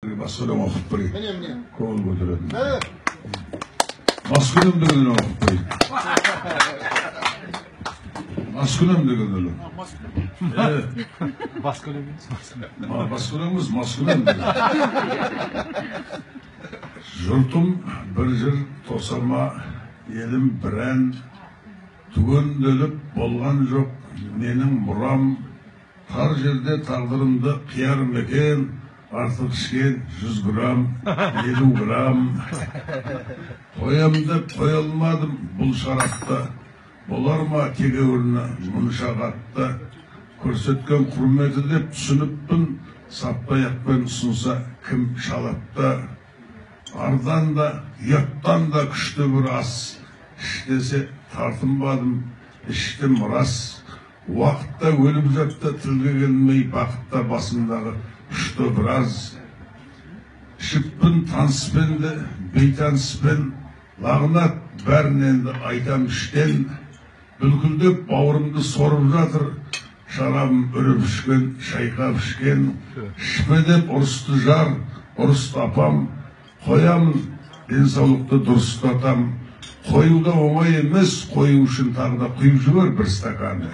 Маскүнем оқып берейін. Көңіл көтеретін. Маскүнем деген оқып берейін. Маскүнем деген өлі. Маскүнеміз маскүнем деген. Жұртым бір жыр тосама, елім бір ән, түгенделіп болған жоқ менің мұрам, тар жерде тағдырымды қияр мекен, артық ішкен 100 грамм, 50 грамм. Қоям деп қоя алмадым бұл шарапты, болар ма тегеуріні мұнша қатты. Көрсеткен құрметі деп түсініппін, саппаяқпен ұсынса кім шалапты. Ардан да, ұяттан да күшті бір ас, іштесе тартынбадым, іштім рас. Уақытта өліп жатты, тілге келмей бақытта басымдағы күшті біраз. Ішіппін таныспен де, бейтаныспен, лағынат бәрін енді айтам іштен. Бүлкілдеп бауырымды сорып жатыр, шарабым үріп ішкен, шайқап ішкен. Ішпе деп ұрысты жар, ұрысты апам, қоямын, денсаулықты дұрыстатам. Қоюда оңай емес, қою үшін тағы да құйып жібер бір стакан.